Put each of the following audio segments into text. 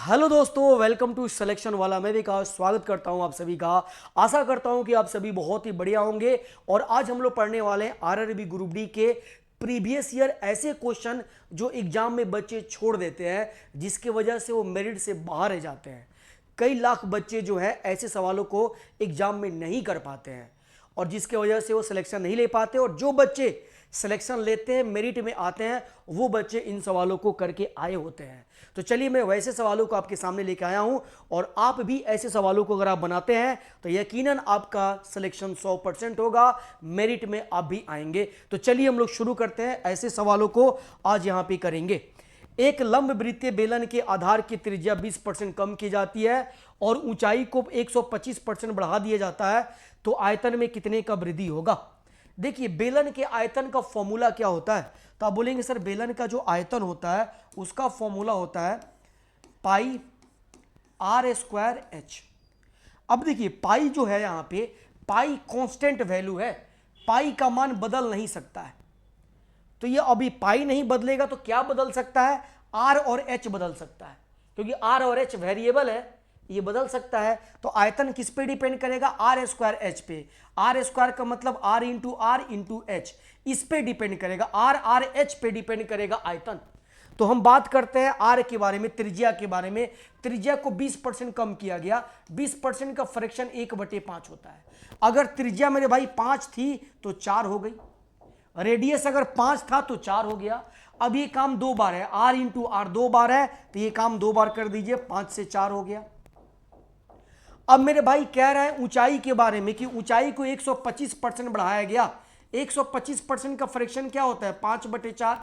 Hello दोस्तों, welcome to selection वाला। मैं विकास स्वागत करता हूं आप सभी का। आशा करता हूं कि आप सभी बहुत ही बढ़िया होंगे। और आज हम लोग पढ़ने वाले हैं आरआरबी ग्रुप डी के प्रीवियस ईयर ऐसे क्वेश्चन जो एग्जाम में बच्चे छोड़ देते हैं, जिसकी वजह से वो मेरिट से बाहर रह जाते हैं। कई लाख बच्चे जो है ऐसे सवालों को एग्जाम में नहीं कर पाते हैं और जिसके वजह से वो सिलेक्शन नहीं ले पाते। और जो बच्चे सिलेक्शन लेते हैं, मेरिट में आते हैं, वो बच्चे इन सवालों को करके आए होते हैं। तो चलिए, मैं वैसे सवालों को आपके सामने लेके आया हूं और आप भी ऐसे सवालों को अगर आप बनाते हैं तो यकीनन आपका सिलेक्शन 100% होगा, मेरिट में आप भी आएंगे। तो चलिए हम लोग शुरू करते हैं। ऐसे सवालों को आज यहां पे करेंगे। एक लंब वृत्तीय बेलन के आधार की त्रिज्या 20% कम की जाती है और ऊंचाई को 125% बढ़ा दिया जाता है, तो आयतन में कितने का वृद्धि होगा। देखिए, बेलन के आयतन का फॉर्मूला क्या होता है, तो आप बोलेंगे सर बेलन का जो आयतन होता है उसका फॉर्मूला होता है पाई आर स्क्वायर एच। अब देखिए, पाई जो है यहां पे पाई कांस्टेंट वैल्यू है, पाई का मान बदल नहीं सकता है। तो ये अभी पाई नहीं बदलेगा तो क्या बदल सकता है, आर और एच बदल सकता है, क्योंकि आर और एच वेरिएबल है, ये बदल सकता है। तो आयतन किस पे डिपेंड करेगा, आर स्क्वायर एच पे। आर स्क्वायर का मतलब आर इंटू एच, इस पे डिपेंड करेगा, आर एच पे डिपेंड करेगा आयतन। तो हम बात करते हैं आर के बारे में, त्रिज्या के बारे में। त्रिज्या को 20% कम किया गया। 20% का फ्रैक्शन 1/5 होता है। अगर त्रिज्या मेरे भाई 5 थी तो 4 हो गई, रेडियस अगर 5 था तो 4 हो गया। अब ये काम 2 बार है, आर इंटू आर 2 बार है, तो ये काम 2 बार कर दीजिए, 5 से 4 हो गया। अब मेरे भाई कह रहे हैं ऊंचाई के बारे में कि ऊंचाई को 125% बढ़ाया गया। 125% का फ्रैक्शन क्या होता है, 5/4,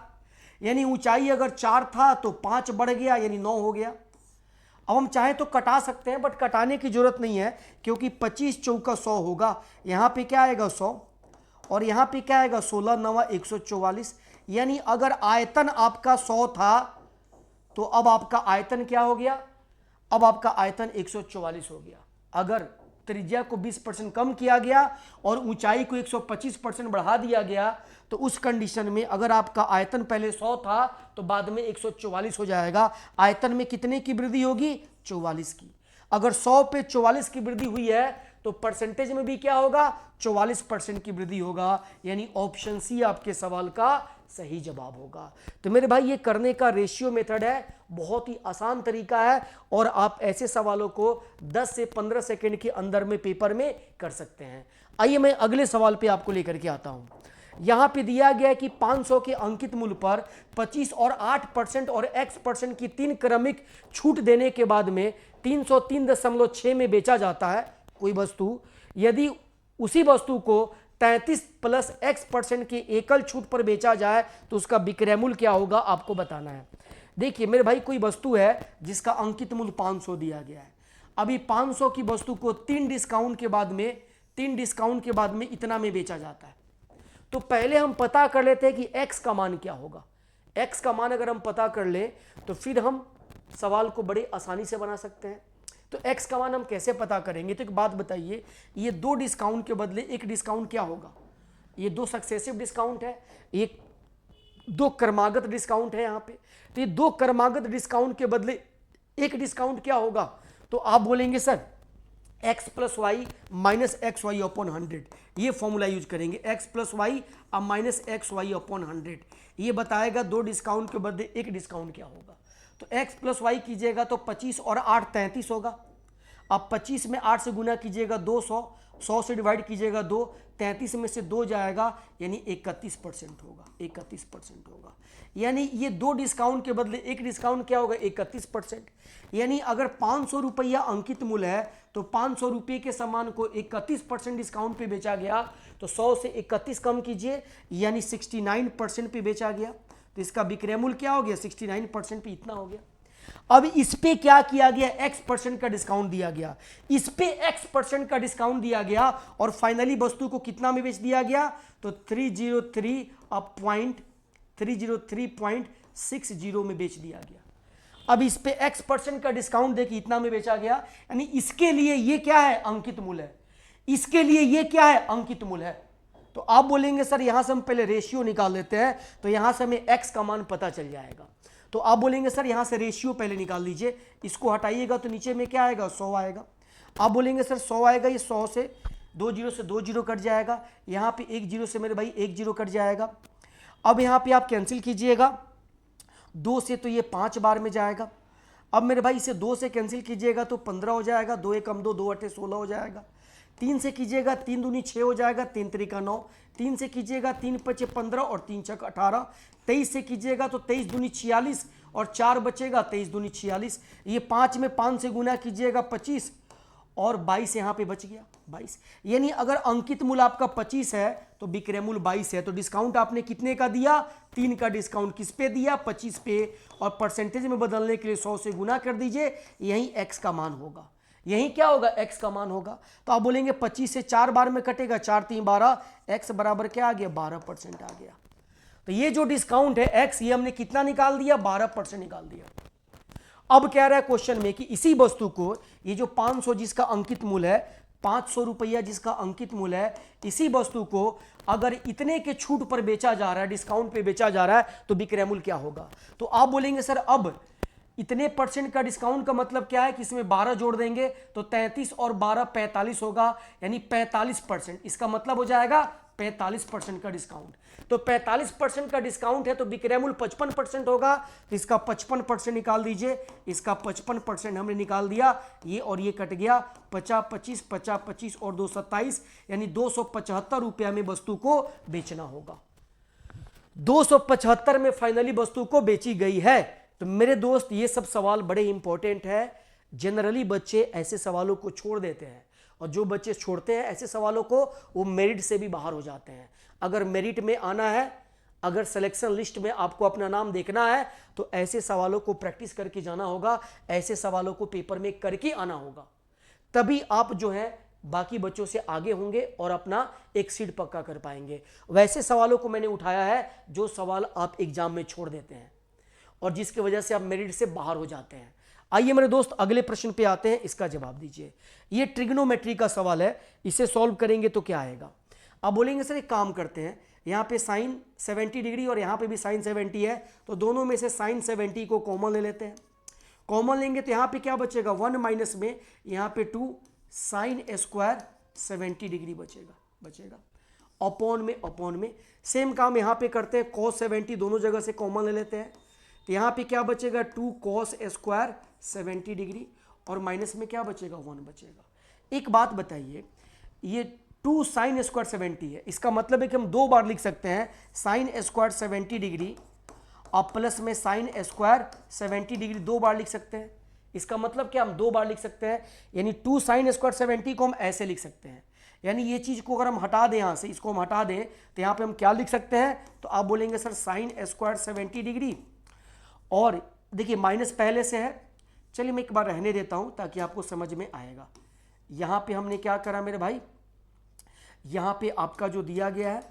यानी ऊंचाई अगर 4 था तो 5 बढ़ गया, यानी 9 हो गया। अब हम चाहे तो कटा सकते हैं, बट कटाने की जरूरत नहीं है, क्योंकि 25 चौका 100 होगा। यहां पे क्या आएगा 100 और यहां पे क्या आएगा 16 9 144। यानी अगर आयतन आपका 100 था तो अब आपका आयतन क्या हो गया, अब आपका आयतन 144 हो गया। अगर त्रिज्या को 20% कम किया गया और ऊंचाई को 125% बढ़ा दिया गया, तो उस कंडीशन में अगर आपका आयतन पहले 100 था तो बाद में 144 हो जाएगा। आयतन में कितने की वृद्धि होगी, 44 की। अगर 100 पे 44 की वृद्धि हुई है तो परसेंटेज में भी क्या होगा, 44% की वृद्धि होगा। यानी ऑप्शन सी आपके सवाल का सही जवाब होगा। तो मेरे भाई, ये करने का रेशियो मेथड है, बहुत ही आसान तरीका है और आप ऐसे सवालों को 10 से 15 सेकंड के अंदर में पेपर में कर सकते हैं। आइए मैं अगले सवाल पे आपको लेकर के आता हूं। यहां पे दिया गया है कि 500 के अंकित मूल्य पर 25 और 8% और x% की 3 क्रमिक छूट देने के बाद में 303.6 में बेचा जाता है कोई वस्तु। यदि उसी वस्तु को 33 प्लस x% की एकल छूट पर बेचा जाए तो उसका विक्रय मूल्य क्या होगा, आपको बताना है। देखिए मेरे भाई, कोई वस्तु है जिसका अंकित मूल्य 500 दिया गया है। अभी 500 की वस्तु को 3 डिस्काउंट के बाद में इतना में बेचा जाता है। तो पहले हम पता कर लेते हैं कि x का मान क्या होगा। x का मान अगर हम पता कर ले तो फिर हम सवाल को बड़े आसानी से बना सकते हैं। तो x का मान हम कैसे पता करेंगे, तो एक बात बताइए, ये 2 डिस्काउंट के बदले 1 डिस्काउंट क्या होगा, ये 2 सक्सेसिव डिस्काउंट है, एक 2 क्रमागत डिस्काउंट है यहाँ पे। तो ये 2 क्रमागत डिस्काउंट के बदले 1 डिस्काउंट क्या होगा, तो आप बोलेंगे sir x plus y minus x y upon 100, ये फॉर्मूला यूज करेंगे। x प्लस वाई अब माइनस एक्स वाई अपॉन 100, ये बताएगा 2 डिस्काउंट के बदले 1 डिस्काउंट क्या होगा। तो x प्लस वाई कीजिएगा तो 25 और 8 33 होगा। अब 25 में 8 से गुना कीजिएगा 200, 100 से डिवाइड कीजिएगा 2, 33 में से 2 जाएगा, यानी 31% होगा, 31% होगा। यानी ये 2 डिस्काउंट के बदले 1 डिस्काउंट क्या होगा, 31%। यानी अगर 500 रुपया अंकित मूल्य है तो 500 रुपये के सामान को 31% डिस्काउंट पे बेचा गया, तो 100 से 31 कम कीजिए, यानी 69% पे बेचा गया। तो इसका विक्रय मूल्य क्या हो गया, 69% पे इतना हो गया। अब इस पे क्या किया गया, x% का डिस्काउंट दिया गया, इस पे x% का डिस्काउंट दिया गया और फाइनली वस्तु को कितना में बेच दिया गया, तो 303.60 में बेच दिया गया। अब इस पे x% का डिस्काउंट देखिए इतना में बेचा गया, यानी इसके लिए ये क्या है, अंकित मूल्य है, इसके लिए ये क्या है, अंकित मूल्य है। तो आप बोलेंगे सर यहां से हम पहले रेशियो निकाल लेते हैं, तो यहां से हमें x का मान पता चल जाएगा। तो आप बोलेंगे सर यहां से रेशियो पहले निकाल लीजिए, इसको हटाइएगा तो नीचे में क्या आएगा 100 आएगा। आप बोलेंगे सर 100 आएगा, ये 100 से 2 जीरो से 2 जीरो कट जाएगा, यहाँ पे 1 जीरो से मेरे भाई 1 जीरो कट जाएगा। अब यहाँ पे आप कैंसिल कीजिएगा, 2 से तो ये 5 बार में जाएगा। अब मेरे भाई इसे 2 से कैंसिल कीजिएगा तो 15 हो जाएगा, 2 एक कम 2, 2 अठे 16 हो जाएगा। 3 से कीजिएगा 3 दूनी 6 हो जाएगा, 3 तरीका 9। 3 से कीजिएगा 3 पचे 15 और 3 छक 18। 23 से कीजिएगा तो 23 दूनी 46 और 4 बचेगा, 23 दूनी 46। ये 5 में 5 से गुना कीजिएगा 25 और 22 यहाँ पे बच गया 22। यानी अगर अंकित मूल आपका 25 है तो विक्रय मूल 22 है। तो डिस्काउंट आपने कितने का दिया, 3 का डिस्काउंट किस पे दिया, 25 पे। और परसेंटेज में बदलने के लिए 100 से गुना कर दीजिए, यही x का मान होगा, यही क्या होगा x का मान होगा। तो आप बोलेंगे 25 से 4 बार में कटेगा, 4 3 12, x बराबर क्या आ गया 12% आ गया। तो ये जो डिस्काउंट है x, ये हमने कितना निकाल दिया 12% निकाल दिया। अब कह रहा है क्वेश्चन में कि इसी वस्तु को, ये जो 500 जिसका अंकित मूल्य है, 500 रुपया जिसका अंकित मूल्य है, इसी वस्तु को अगर इतने के छूट पर बेचा जा रहा है, डिस्काउंट पे बेचा जा रहा है, तो विक्रय मूल्य क्या होगा। तो आप बोलेंगे सर अब इतने परसेंट का डिस्काउंट का मतलब क्या है कि इसमें 12 जोड़ देंगे तो 33 और 12 45 होगा, यानी 45%। इसका मतलब हो जाएगा 45% का डिस्काउंट। तो 45% का डिस्काउंट है तो विक्रय मूल्य 55% होगा। तो इसका 55% निकाल दीजिए, इसका 55% हमने निकाल दिया, ये और ये कट गया, 50 25 50 25 और 2 27, यानी 275 रुपया में वस्तु को बेचना होगा। 275 में फाइनली वस्तु को बेची गई है। तो मेरे दोस्त ये सब सवाल बड़े इंपॉर्टेंट है। जनरली बच्चे ऐसे सवालों को छोड़ देते हैं, और जो बच्चे छोड़ते हैं ऐसे सवालों को, वो मेरिट से भी बाहर हो जाते हैं। अगर मेरिट में आना है, अगर सिलेक्शन लिस्ट में आपको अपना नाम देखना है, तो ऐसे सवालों को प्रैक्टिस करके जाना होगा, ऐसे सवालों को पेपर में करके आना होगा, तभी आप जो है बाकी बच्चों से आगे होंगे और अपना एक सीट पक्का कर पाएंगे। वैसे सवालों को मैंने उठाया है जो सवाल आप एग्जाम में छोड़ देते हैं और जिसकी वजह से आप मेरिट से बाहर हो जाते हैं। आइए मेरे दोस्त अगले प्रश्न पे आते हैं, इसका जवाब दीजिए। ये ट्रिग्नोमेट्री का सवाल है, इसे सॉल्व करेंगे तो क्या आएगा। अब बोलेंगे सर एक काम करते हैं, यहाँ पे साइन 70 डिग्री और यहाँ पे भी साइन 70 है, तो दोनों में से साइन 70 को कॉमन ले लेते हैं। कॉमन लेंगे तो यहाँ पे क्या बचेगा 1 माइनस में यहाँ पे 2 साइन स्क्वायर 70 डिग्री बचेगा अपॉन में। सेम काम यहाँ पे करते हैं, cos 70 दोनों जगह से कॉमन ले लेते हैं, तो यहाँ पे क्या बचेगा 2 cos स्क्वायर 70 डिग्री और माइनस में क्या बचेगा 1 बचेगा। एक बात बताइए, ये 2 साइन स्क्वायर 70 है, इसका मतलब है कि हम 2 बार लिख सकते हैं साइन स्क्वायर 70 डिग्री और प्लस में साइन स्क्वायर 70 डिग्री 2 बार लिख सकते हैं। इसका मतलब क्या हम 2 बार लिख सकते हैं, यानी 2 साइन स्क्वायर 70 को हम ऐसे लिख सकते हैं। यानी ये चीज को अगर हम हटा दें यहाँ से, इसको हम हटा दें तो यहाँ पे हम क्या लिख सकते हैं, तो आप बोलेंगे सर साइन स्क्वायर 70 डिग्री और देखिए माइनस पहले से है, चलिए मैं एक बार रहने देता हूं ताकि आपको समझ में आएगा। यहां पे हमने क्या करा मेरे भाई, यहां पे आपका जो दिया गया है,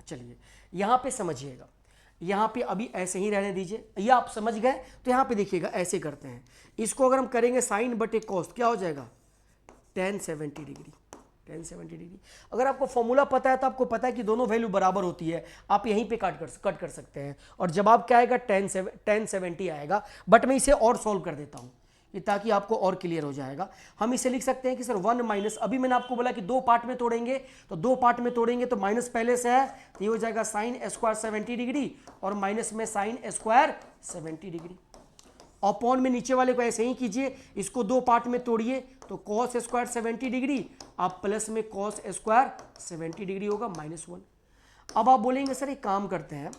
चलिए यहां पे समझिएगा, यहां पे अभी ऐसे ही रहने दीजिए, ये आप समझ गए। तो यहां पे देखिएगा ऐसे करते हैं, इसको अगर हम करेंगे साइन बटे कॉस क्या हो जाएगा tan 70 डिग्री। अगर आपको फॉर्मूला पता है तो आपको पता है कि दोनों वैल्यू बराबर होती है, आप यहीं पे कट कर सकते हैं और जवाब क्या आएगा tan 70 आएगा। बट मैं इसे और सॉल्व कर देता हूं ये ताकि आपको और क्लियर हो जाएगा। हम इसे लिख सकते हैं कि सर 1 माइनस, अभी मैंने आपको बोला कि 2 पार्ट में तोड़ेंगे, तो 2 पार्ट में तोड़ेंगे तो माइनस पहले से है, तो ये हो जाएगा साइन स्क्वायर 70 डिग्री और माइनस में साइन स्क्वायर 70 डिग्री। अपॉन में नीचे वाले को ऐसे ही कीजिए, इसको 2 पार्ट में तोड़िए तो cos स्क्वायर 70 डिग्री आप प्लस में cos स्क्वायर 70 डिग्री होगा -1। अब आप बोलेंगे सर एक काम करते हैं,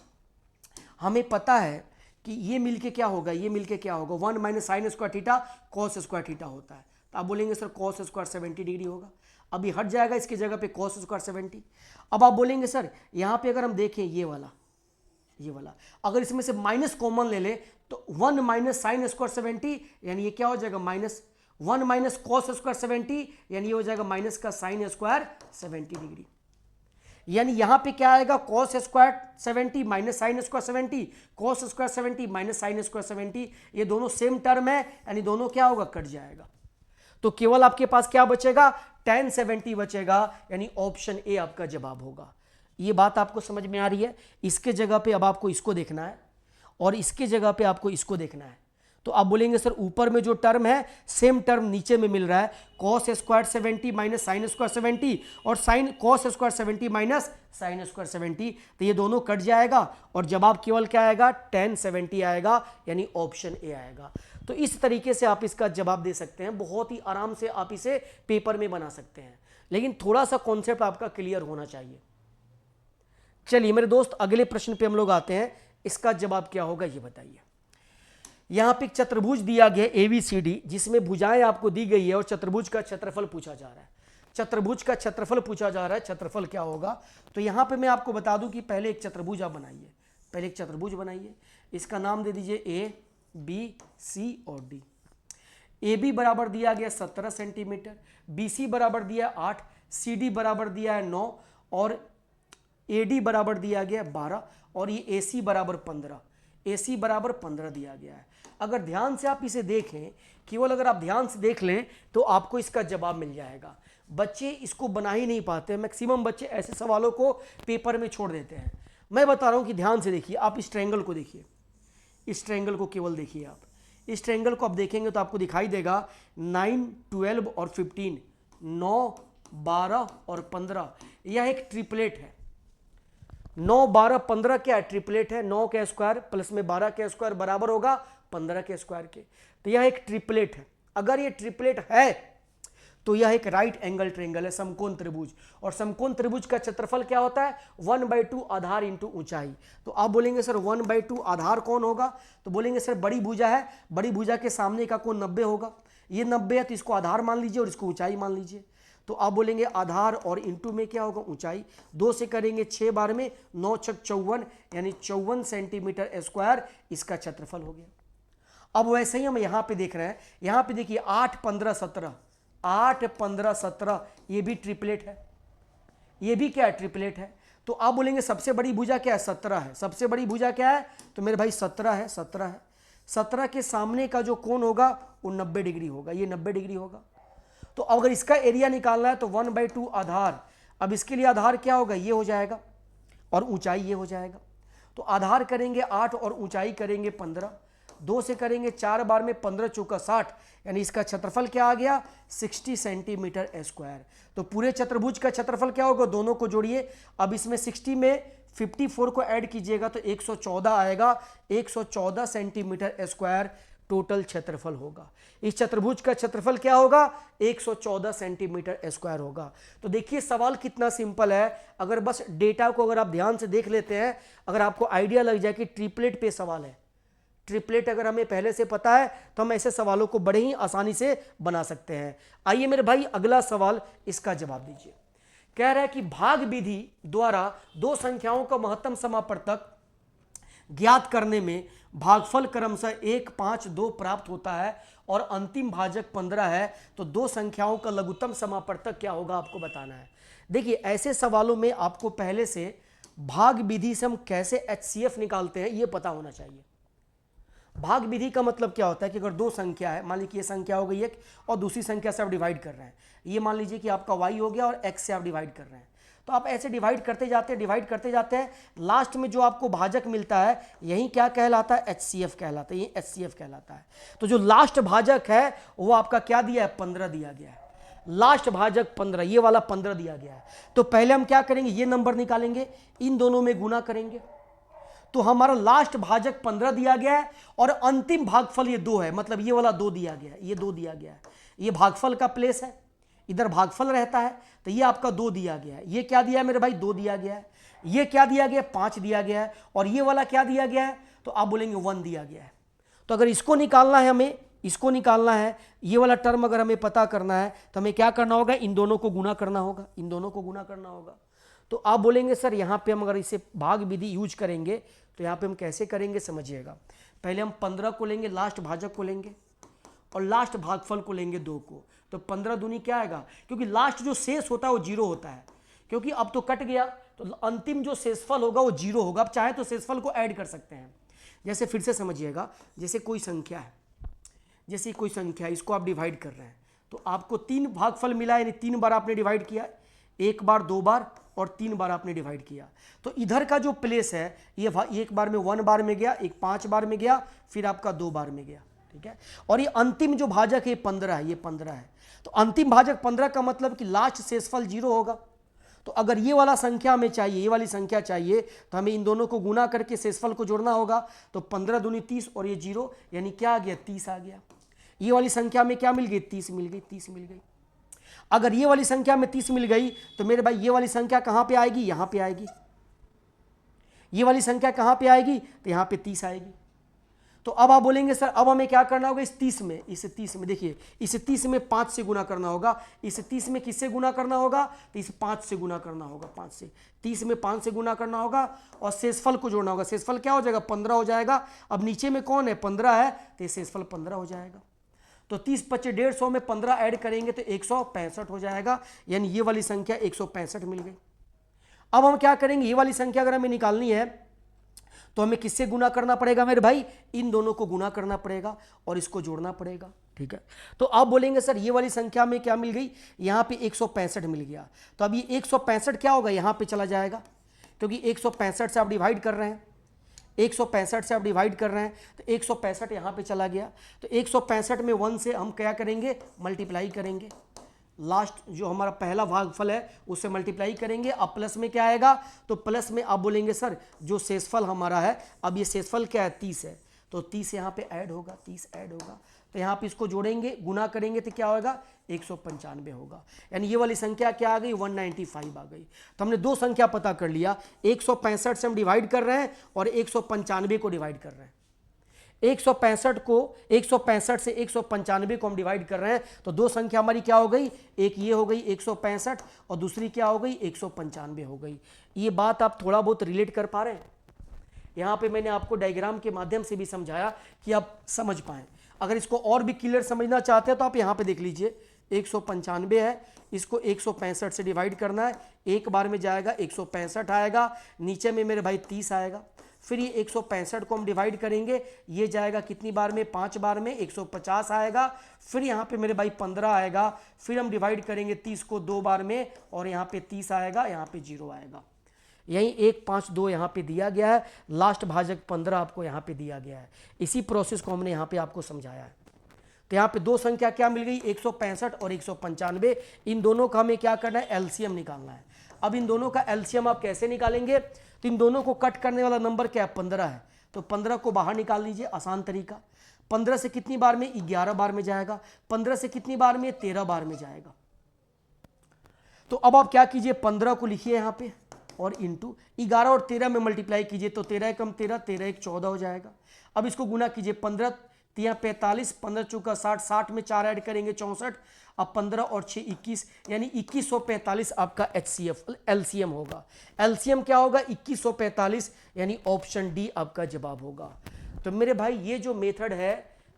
हमें पता है कि ये मिलके क्या होगा, ये मिलके क्या होगा 1 minus sine square theta cos square theta होता है, तो आप बोलेंगे सर cos स्क्वायर 70 डिग्री होगा। अभी हट जाएगा इसकी जगह पे cos स्क्वायर 70। अब आप बोलेंगे सर यहाँ पे अगर हम देखें ये वाला अगर इसमें से माइनस कॉमन ले ले तो 1 माइनस साइन स्क्वायर 70 यानी ये क्या हो जाएगा -1 माइनस कॉस स्क्वायर 70 यानी ये हो जाएगा माइनस का साइन स्क्वायर 70 डिग्री। यानी यहां पे क्या आएगा cos square 70 minus sine square 70, cos square 70 minus sine square 70, ये दोनों सेम टर्म है यानी दोनों क्या होगा कट जाएगा। तो केवल आपके पास क्या बचेगा tan 70 बचेगा, यानी ऑप्शन ए आपका जवाब होगा। ये बात आपको समझ में आ रही है? इसके जगह पे अब आपको इसको देखना है और इसके जगह पे आपको इसको देखना है। तो आप बोलेंगे सर ऊपर में जो टर्म है सेम टर्म नीचे में मिल रहा है, cos square 70 minus sine square 70 और sine cos square 70 minus sine square 70, तो ये दोनों कट जाएगा और जवाब केवल क्या आएगा, tan 70 आएगा, यानी ऑप्शन ए आएगा। तो इस तरीके से आप इसका जवाब दे सकते हैं, बहुत ही आराम से आप इसे पेपर में बना सकते हैं, लेकिन थोड़ा सा कॉन्सेप्ट आपका क्लियर होना चाहिए। चलिए मेरे दोस्त अगले प्रश्न पे हम लोग आते हैं, इसका जवाब क्या होगा ये बताइए। यहां पे एक चतुर्भुज दिया गया ABCD, जिसमें भुजाएं आपको दी गई है और चतुर्भुज का क्षेत्रफल पूछा जा रहा है। चतुर्भुज का क्षेत्रफल पूछा जा रहा है, क्षेत्रफल क्या होगा। तो यहां पे मैं आपको बता दूं कि पहले एक चतुर्भुज आप बनाइए, पहले एक चतुर्भुज बनाइए, इसका नाम दे दीजिए ABC और D। AB बराबर दिया गया 17 सेंटीमीटर, BC बराबर दिया 8, CD बराबर दिया है 9 और AD बराबर दिया गया 12 और ये AC बराबर 15, AC बराबर 15 दिया गया है। अगर ध्यान से आप इसे देखें, केवल अगर आप ध्यान से देख लें तो आपको इसका जवाब मिल जाएगा। बच्चे इसको बना ही नहीं पाते, मैक्सिमम बच्चे ऐसे सवालों को पेपर में छोड़ देते हैं। मैं बता रहा हूं कि ध्यान से देखिए, आप इस ट्रायंगल को देखिए, इस ट्रायंगल को केवल देखिए आप, इस ट्रायंगल को आप देखेंगे तो आपको दिखाई देगा 9, 12 और 15, 9, 12 और 15, यह एक ट्रिपलेट है। 9, 12, 15 क्या है, ट्रिपलेट है। 9 के स्क्वायर प्लस में 12 के स्क्वायर बराबर होगा 15 के स्क्वायर के, तो यह एक ट्रिपलेट है। अगर ये ट्रिपलेट है तो यह एक राइट एंगल ट्रायंगल है, समकोण त्रिभुज। और समकोण त्रिभुज का क्षेत्रफल क्या होता है, 1/2 आधार इंटू ऊंचाई। तो आप बोलेंगे सर 1/2 आधार कौन होगा, तो बोलेंगे सर बड़ी भुजा है, बड़ी भुजा के सामने का कोण 90 होगा, ये 90 है तो इसको आधार मान लीजिए और इसको ऊंचाई मान लीजिए। तो आप बोलेंगे आधार और इंटू में क्या होगा, ऊंचाई। 2 से करेंगे 6 बार में 9 छक 54, यानी 54 सेंटीमीटर स्क्वायर इसका क्षेत्रफल हो गया। अब वैसे ही हम यहां पे देख रहे हैं, यहां पे देखिए 8, 15, 17, 8, 15, 17, ये भी ट्रिपलेट है, ये भी क्या है, ट्रिपलेट है। तो आप बोलेंगे सबसे बड़ी भुजा क्या है, 17 है। सबसे बड़ी भुजा क्या है, तो मेरे भाई 17 है, 17 है। 17 के सामने का जो कोण होगा वो 90 डिग्री होगा, ये 90 डिग्री होगा। तो अगर इसका एरिया निकालना है तो 1/2 आधार, अब इसके लिए आधार क्या होगा, ये हो जाएगा और ऊंचाई ये हो जाएगा। तो आधार करेंगे 8 और ऊंचाई करेंगे 15, 2 से करेंगे 4 बार में 15 चौका 60, यानी इसका क्षेत्रफल क्या आ गया, 60 सेंटीमीटर स्क्वायर। तो पूरे चतुर्भुज का क्षेत्रफल क्या होगा, दोनों को जोड़िए। अब इसमें 60 में 54 को ऐड कीजिएगा तो 114 आएगा, 114 सेंटीमीटर स्क्वायर टोटल क्षेत्रफल होगा। इस चतुर्भुज का क्षेत्रफल क्या होगा, 114 सेंटीमीटर स्क्वायर होगा। तो देखिए सवाल कितना सिंपल है, अगर बस डेटा को अगर आप ध्यान से देख लेते हैं, अगर आपको आइडिया लग जाए कि ट्रिपलेट पे सवाल है, ट्रिपलेट अगर हमें पहले से पता है तो हम ऐसे सवालों को बड़े ही आसानी से बना सकते हैं। आइए मेरे भाई अगला सवाल, इसका जवाब दीजिए। कह रहा है कि भाग विधि द्वारा दो संख्याओं का महत्तम समापवर्तक ज्ञात करने में भागफल क्रमशः 1, 5, 2 प्राप्त होता है और अंतिम भाजक 15 है, तो दो संख्याओं का लघुत्तम समापवर्तक क्या होगा आपको बताना है। देखिए ऐसे सवालों में आपको पहले से भाग विधि से हम कैसे HCF निकालते हैं ये पता होना चाहिए। भाग विधि का मतलब क्या होता है कि अगर दो संख्या है, मान लीजिए ये संख्या हो गई एक और दूसरी संख्या से आप डिवाइड कर रहे हैं, ये मान लीजिए कि आपका y हो गया और x से आप डिवाइड कर रहे हैं, तो आप ऐसे डिवाइड करते जाते हैं, लास्ट में जो आपको भाजक मिलता है यही क्या कहलाता है, HCF कहलाता है, ये HCF कहलाता है। तो जो लास्ट भाजक है वो आपका क्या दिया है, 15 दिया गया है। लास्ट भाजक 15, ये वाला 15 दिया गया है। तो पहले हम क्या करेंगे, ये नंबर निकालेंगे, इन दोनों में गुना करेंगे, तो हमारा लास्ट भाजक 15 दिया गया है और अंतिम भागफल ये 2 है, मतलब ये वाला 2 दिया गया है, ये 2 दिया गया है। ये भागफल का प्लेस है, इधर भागफल रहता है, तो ये आपका 2 दिया गया है। ये क्या दिया है मेरे भाई, 2 दिया गया है। ये क्या दिया गया, 5 दिया गया है। और ये वाला क्या दिया गया है, तो आप बोलेंगे 1 दिया गया है। तो अगर इसको निकालना है हमें, इसको निकालना है, ये वाला टर्म अगर हमें पता करना है तो हमें क्या करना होगा, इन दोनों को गुना करना होगा, इन दोनों को गुना करना होगा। तो आप बोलेंगे सर यहाँ पे हम अगर इसे भाग विधि यूज करेंगे तो यहाँ पे हम कैसे करेंगे समझिएगा। पहले हम 15 को लेंगे, लास्ट भाजक को लेंगे और लास्ट भागफल को लेंगे 2 को, तो 15 दूनी क्या आएगा, क्योंकि लास्ट जो शेष होता है वो 0 होता है, क्योंकि अब तो कट गया तो अंतिम जो शेषफल होगा वो 0 होगा। अब चाहे तो शेषफल को ऐड कर सकते हैं। जैसे फिर से समझिएगा, जैसे कोई संख्या है, जैसे कोई संख्या है, इसको आप डिवाइड कर रहे हैं तो आपको 3 भागफल मिला, यानी 3 बार आपने डिवाइड किया, 1 बार, 2 बार और 3 बार आपने डिवाइड किया। तो इधर का जो प्लेस है ये एक बार में 1 बार में गया, एक 5 बार में गया, फिर आपका 2 बार में गया। ठीक है, और ये अंतिम जो भाजक है 15 है, ये 15 है। तो अंतिम भाजक 15 का मतलब कि लास्ट शेषफल 0 होगा। तो अगर ये वाला संख्या हमें चाहिए, ये वाली संख्या चाहिए, तो हमें इन दोनों को गुना करके शेषफल को जोड़ना होगा। तो 15 दूनी 30 और ये 0, यानी क्या आ गया, 30 आ गया। ये वाली संख्या में क्या मिल गई, 30 मिल गई, 30 मिल गई। अगर ये वाली संख्या में 30 मिल गई तो मेरे भाई ये वाली संख्या कहां पे आएगी, यहां पे आएगी। ये वाली संख्या कहां पे आएगी, तो यहां पे 30 आएगी। तो अब आप बोलेंगे सर अब हमें क्या करना होगा, इस 30 में देखिए, इस 30 में 5 से गुना करना होगा। इस 30 में किससे गुना करना होगा, तो इस 5 से गुना करना होगा, 5 से। 30 में 5 से गुना करना होगा और शेषफल को जोड़ना होगा। शेषफल क्या हो जाएगा, 15 हो जाएगा। अब नीचे में कौन है, 15 है, तो ये शेषफल 15 हो जाएगा। तो 30 25 150 में 15 ऐड करेंगे तो 165 हो जाएगा, यानी ये वाली संख्या 165 मिल गई। अब हम क्या करेंगे, ये वाली संख्या अगर हमें निकालनी है तो हमें किससे गुना करना पड़ेगा मेरे भाई, इन दोनों को गुना करना पड़ेगा और इसको जोड़ना पड़ेगा। ठीक है, तो आप बोलेंगे सर ये वाली संख्या में क्या मिल गई, यहां पे 165 मिल गया। तो अब ये 165 क्या होगा, यहां पे चला जाएगा, क्योंकि 165 से आप डिवाइड कर रहे हैं, 165 से आप डिवाइड कर रहे हैं, तो 165 यहां पे चला गया। तो 165 में 1 से हम क्या करेंगे, मल्टीप्लाई करेंगे। लास्ट जो हमारा पहला भागफल है उससे मल्टीप्लाई करेंगे। अब प्लस में क्या आएगा, तो प्लस में आप बोलेंगे सर जो शेषफल हमारा है, अब ये शेषफल क्या है, 30 है, तो 30 यहाँ पे ऐड होगा, 30 ऐड होगा। तो यहाँ पे इसको जोड़ेंगे, गुना करेंगे तो क्या होगा, 195 होगा। यानी ये वाली संख्या क्या आ गई, 195 आ गई। तो हमने दो संख्या पता कर लिया, 165 से हम डिवाइड कर रहे हैं और 195 को डिवाइड कर रहे हैं। 165 से 195 को हम डिवाइड कर रहे हैं, तो दो संख्या हमारी क्या हो गई, एक ये हो गई 165 और दूसरी क्या हो गई, 195 हो गई। ये बात आप थोड़ा बहुत रिलेट कर पा रहे हैं। यहां पे मैंने आपको डायग्राम के माध्यम से भी समझाया कि आप समझ पाएं। अगर इसको और भी क्लियर समझना चाहते हैं तो आप यहां पे देख लीजिए, 195 है, इसको 165 से डिवाइड करना है, एक बार में जाएगा 165 आएगा, नीचे में मेरे भाई 30 आएगा। फिर ये 165 को हम डिवाइड करेंगे, ये जाएगा कितनी बार में, 5 बार में, 150 आएगा। फिर यहाँ पे मेरे भाई 15 आएगा, फिर हम डिवाइड करेंगे 30 को 2 बार में और यहाँ पे 30 आएगा, यहाँ पे 0 आएगा। यही 1 5 2 यहाँ पे दिया गया है, लास्ट भाजक 15 आपको यहाँ पे दिया गया है। इसी प्रोसेस को हमने यहाँ पे आपको समझाया है। तो यहाँ पे दो संख्या क्या मिल गई, 165 और 195। इन दोनों का हमें क्या करना है, एलसीएम निकालना है। अब इन दोनों का एलसीएम आप कैसे निकालेंगे, तो इन दोनों को कट करने वाला नंबर क्या है, 15 है, तो 15 को बाहर निकाल लीजिए, आसान तरीका। 15 से कितनी बार में, 11 बार में जाएगा। 15 से कितनी बार में, 13 बार में जाएगा। तो अब आप क्या कीजिए, 15 को लिखिए यहाँ पे और इंटू 11 और 13 में मल्टीप्लाई कीजिए, तो 13 एकम 13, 13 एक 14 हो जाएगा। अब इसको गुना कीजिए, 15 3 45, 15 चौका 60, 60 में 4 ऐड करेंगे 64, अब 15 और 6 21, यानी 2145 आपका एचसीएफ एलसीएम होगा। एलसीएम क्या होगा, 2145, यानी ऑप्शन डी आपका जवाब होगा। तो मेरे भाई ये जो मेथड है,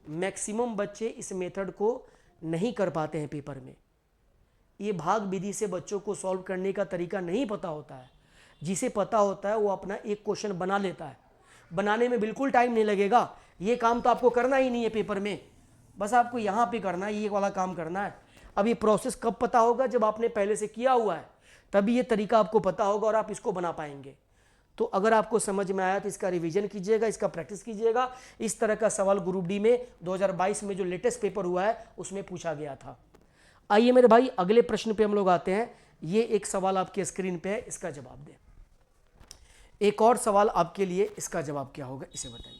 मैक्सिमम बच्चे इस मेथड को नहीं कर पाते हैं पेपर में। ये भाग विधि से बच्चों को सॉल्व करने का तरीका नहीं पता होता है। जिसे पता होता है वो अपना एक क्वेश्चन बना लेता है, बनाने में बिल्कुल टाइम नहीं लगेगा। ये काम तो आपको करना ही नहीं है पेपर में, बस आपको यहाँ पे करना है, ये वाला काम करना है। अब ये प्रोसेस कब पता होगा, जब आपने पहले से किया हुआ है, तभी ये तरीका आपको पता होगा और आप इसको बना पाएंगे। तो अगर आपको समझ में आया तो इसका रिवीजन कीजिएगा, इसका प्रैक्टिस कीजिएगा। इस तरह का सवाल ग्रुप डी में 2022 में जो लेटेस्ट पेपर हुआ है उसमें पूछा गया था। आइए मेरे भाई अगले प्रश्न पे हम लोग आते हैं। ये एक सवाल आपके स्क्रीन पे है, इसका जवाब दें। एक और सवाल आपके लिए, इसका जवाब क्या होगा इसे बताइए।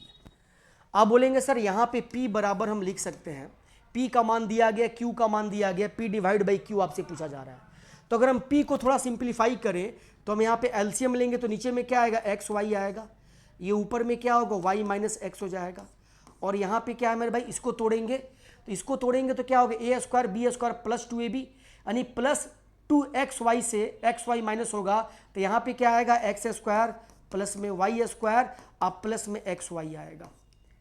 आप बोलेंगे सर यहाँ पे P बराबर हम लिख सकते हैं, P का मान दिया गया, Q का मान दिया गया, P डिवाइड बाई Q आपसे पूछा जा रहा है। तो अगर हम P को थोड़ा सिंप्लीफाई करें तो हम यहाँ पे एलसीएम लेंगे, तो नीचे में क्या आएगा, एक्स वाई आएगा, ये ऊपर में क्या होगा, वाई माइनस एक्स हो जाएगा। और यहाँ पे क्या है मेरे भाई, इसको तोड़ेंगे, तो इसको तोड़ेंगे तो क्या होगा, A square B square plus 2ab, यानी प्लस 2xy से xy माइनस होगा, तो यहाँ पे क्या आएगा, एक्स स्क्वायर प्लस में वाई स्क्वायर, अब प्लस में xy आएगा।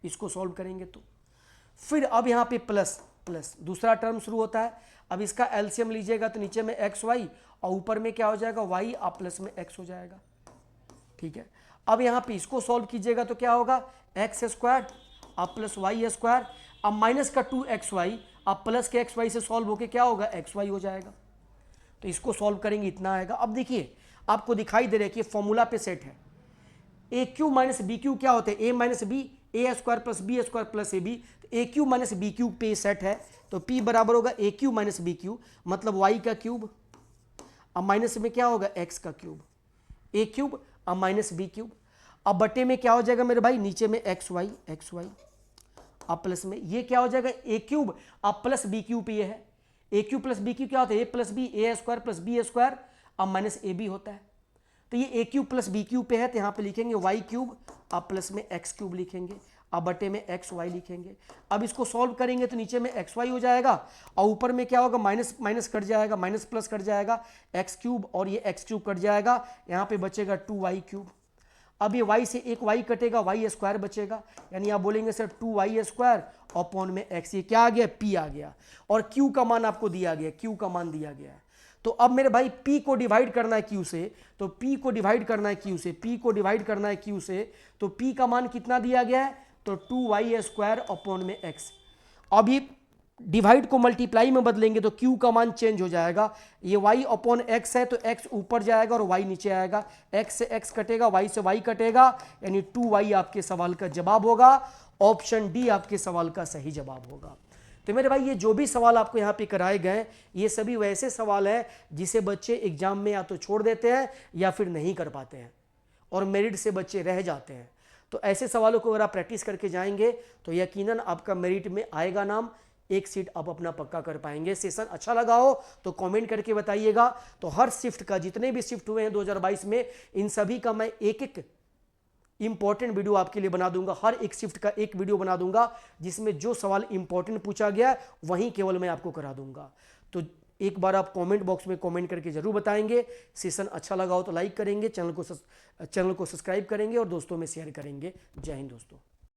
इसको सॉल्व करेंगे तो फिर अब यहाँ पे प्लस प्लस दूसरा टर्म शुरू होता है। अब इसका एलसीएम लीजिएगा तो नीचे में एक्स वाई और ऊपर में क्या हो जाएगा, वाई, अब प्लस में एक्स हो जाएगा। ठीक है, अब यहाँ पे इसको सॉल्व कीजिएगा तो क्या होगा, एक्स स्क्वायर अब प्लस वाई स्क्वायर, अब माइनस का 2xy, अब प्लस के xy से सॉल्व होके क्या होगा, xy हो जाएगा। तो इसको सॉल्व करेंगे, इतना आएगा। अब देखिए आपको दिखाई दे रहा है कि फॉर्मूला पे सेट है। A cube minus B cube क्या होते हैं, A minus B, A square plus B square plus A B. A cube minus B cube पे सेट है, तो पी बराबर होगा A cube minus B cube, मतलब वाई का क्यूब, अब माइनस में क्या होगा एक्स का क्यूब, ए क्यूब अब माइनस बी क्यूब, अब बटे में क्या हो जाएगा मेरे भाई, नीचे में एक्स वाई, अब प्लस में ये क्या हो जाएगा ए क्यूब, अब प्लस बी क्यूब ये है, ए क्यूब प्लस बी क्यूब क्या होता है, ए plus B, A square plus B square, अब माइनस ए बी होता है। तो ये ए क्यूब प्लस बी क्यूब पे है, तो यहाँ पे लिखेंगे वाई क्यूब, अब प्लस में एक्स क्यूब लिखेंगे, अब बटे में एक्स वाई लिखेंगे। अब इसको सॉल्व करेंगे तो नीचे में एक्स वाई हो जाएगा, और ऊपर में क्या होगा, माइनस माइनस कट जाएगा, माइनस प्लस कट जाएगा, एक्स क्यूब और ये एक्स क्यूब कट जाएगा, यहाँ पे बचेगा 2y क्यूब। अब ये y से एक y कटेगा, y स्क्वायर बचेगा, यानी आप बोलेंगे सर 2y स्क्वायर अपॉन में x, ये क्या आ गया, p आ गया, और q का मान आपको दिया गया, q का मान दिया गया है। तो अब मेरे भाई p को डिवाइड करना है q से, तो p को डिवाइड करना है q से, p को डिवाइड करना है q से, तो p का मान कितना दिया गया है, तो 2y स्क्वायर अपॉन में x। अब ये डिवाइड को मल्टीप्लाई में बदलेंगे तो q का मान चेंज हो जाएगा, ये y अपॉन x है तो x ऊपर जाएगा और y नीचे आएगा, x से x कटेगा, y से y कटेगा, यानी 2y आपके सवाल का जवाब होगा, ऑप्शन डी आपके सवाल का सही जवाब होगा। तो मेरे भाई ये जो भी सवाल आपको यहाँ पे कराए गए, ये सभी वैसे सवाल हैं जिसे बच्चे एग्जाम में या तो छोड़ देते हैं या फिर नहीं कर पाते हैं, और मेरिट से बच्चे रह जाते हैं। तो ऐसे सवालों को अगर आप प्रैक्टिस करके जाएंगे तो यकीनन आपका मेरिट में आएगा नाम, एक सीट आप अपना पक्का कर पाएंगे। सेशन अच्छा लगा हो तो कमेंट करके बताइएगा। तो हर शिफ्ट का, जितने भी शिफ्ट हुए हैं 2022 में, इन सभी का मैं एक एक इंपॉर्टेंट वीडियो आपके लिए बना दूंगा, हर एक शिफ्ट का एक वीडियो बना दूंगा, जिसमें जो सवाल इंपॉर्टेंट पूछा गया वहीं केवल मैं आपको करा दूंगा। तो एक बार आप कमेंट बॉक्स में कमेंट करके जरूर बताएंगे। सेशन अच्छा लगा हो तो लाइक करेंगे, चैनल को सब्सक्राइब करेंगे और दोस्तों में शेयर करेंगे। जय हिंद दोस्तों।